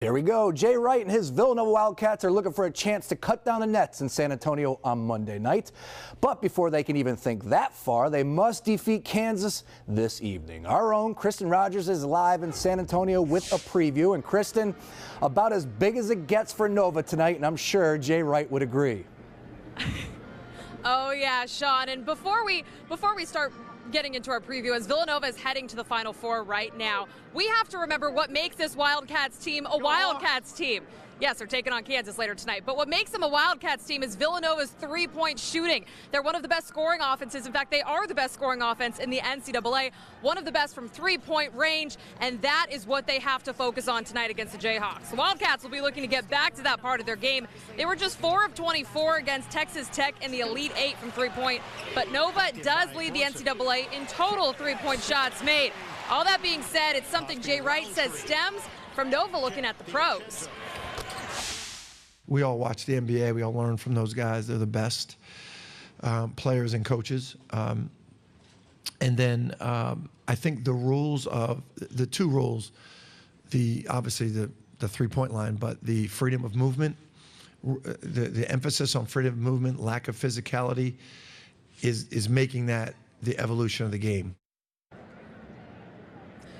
Here we go. Jay Wright and his Villanova Wildcats are looking for a chance to cut down the nets in San Antonio on Monday night. But before they can even think that far, they must defeat Kansas this evening. Our own Kristen Rogers is live in San Antonio with a preview. And Kristen, about as big as it gets for Nova tonight, and I'm sure Jay Wright would agree. Oh yeah, Sean. And before we start getting into our preview, as Villanova is heading to the Final Four right now, we have to remember what makes this Wildcats team a Wildcats team. Yes, they're taking on Kansas later tonight, but what makes them a Wildcats team is Villanova's three-point shooting. They're one of the best scoring offenses. In fact, they are the best scoring offense in the NCAA, one of the best from three-point range, and that is what they have to focus on tonight against the Jayhawks. The Wildcats will be looking to get back to that part of their game. They were just 4 of 24 against Texas Tech in the Elite 8 from three-point, but Nova does lead the NCAA in total three-point shots made. All that being said, it's something Jay Wright says stems from Nova looking at the pros. We all watch the NBA. We all learn from those guys. They're the best players and coaches. And then I think the rules of the two rules, obviously the three-point line, but the freedom of movement, the emphasis on freedom of movement, lack of physicality, is making that the evolution of the game.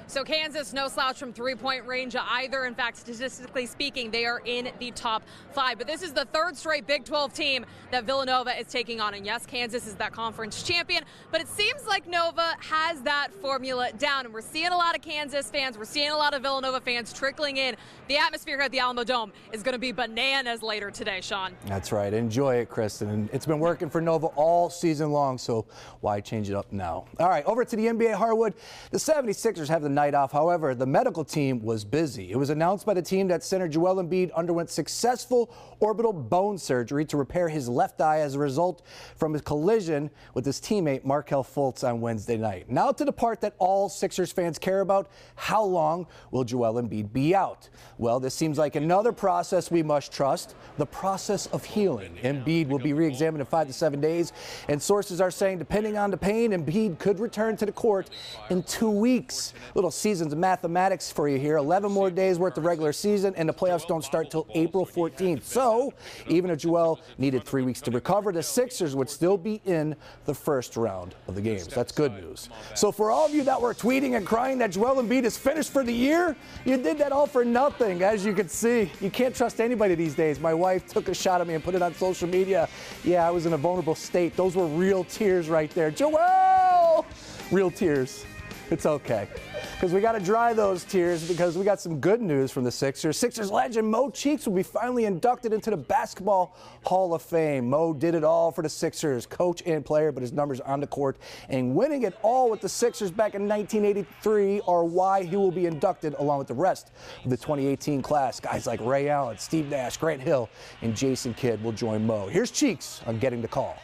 So Kansas, no slouch from three-point range either. In fact, statistically speaking, they are in the top 5. But this is the third straight Big 12 team that Villanova is taking on. And yes, Kansas is that conference champion, but it seems like Nova has that formula down. And we're seeing a lot of Kansas fans. We're seeing a lot of Villanova fans trickling in. The atmosphere here at the Alamo Dome is going to be bananas later today, Sean. That's right. Enjoy it, Kristen. And it's been working for Nova all season long, so why change it up now? All right, over to the NBA hardwood. The 76ers have the night off. However, the medical team was busy. It was announced by the team that center Joel Embiid underwent successful orbital bone surgery to repair his left eye as a result from his collision with his teammate Markelle Fultz on Wednesday night. Now to the part that all Sixers fans care about. How long will Joel Embiid be out? Well, this seems like another process we must trust, the process of healing. Embiid will be re-examined in 5 to 7 days, and sources are saying, depending on the pain, Embiid could return to the court in 2 weeks. Little season's mathematics for you here. 11 more days worth of regular season, and the playoffs don't start till April 14th. So even if Joel needed 3 weeks to recover, the Sixers would still be in the first round of the games. That's good news. So for all of you that were tweeting and crying that Joel Embiid is finished for the year, you did that all for nothing. As you can see, you can't trust anybody these days. My wife took a shot at me and put it on social media. Yeah, I was in a vulnerable state. Those were real tears right there. Joel! Real tears. It's okay, because we got to dry those tears, because we got some good news from the Sixers. Sixers legend Mo Cheeks will be finally inducted into the Basketball Hall of Fame. Mo did it all for the Sixers, coach and player, but his numbers on the court and winning it all with the Sixers back in 1983 are why he will be inducted along with the rest of the 2018 class. Guys like Ray Allen, Steve Nash, Grant Hill, and Jason Kidd will join Mo. Here's Cheeks on getting the call.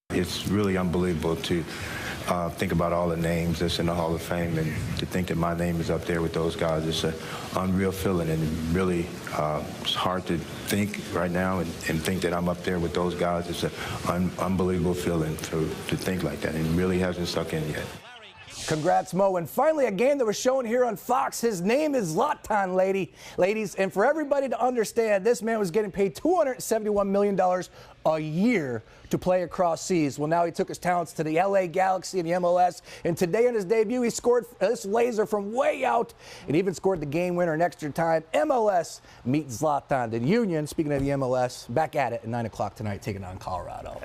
It's really unbelievable to think about all the names that's in the Hall of Fame, and to think that my name is up there with those guys. It's an unreal feeling, and really it's hard to think right now and think that I'm up there with those guys. It's an unbelievable feeling to think like that, and it really hasn't stuck in yet. Congrats, Mo. And finally, a game that was shown here on Fox. His name is Zlatan, ladies. And for everybody to understand, this man was getting paid $271 million a year to play across seas. Well, now he took his talents to the LA Galaxy and the MLS. And today in his debut, he scored this laser from way out and even scored the game winner in extra time. MLS meets Zlatan. The Union, speaking of the MLS, back at it at 9 o'clock tonight, taking on Colorado.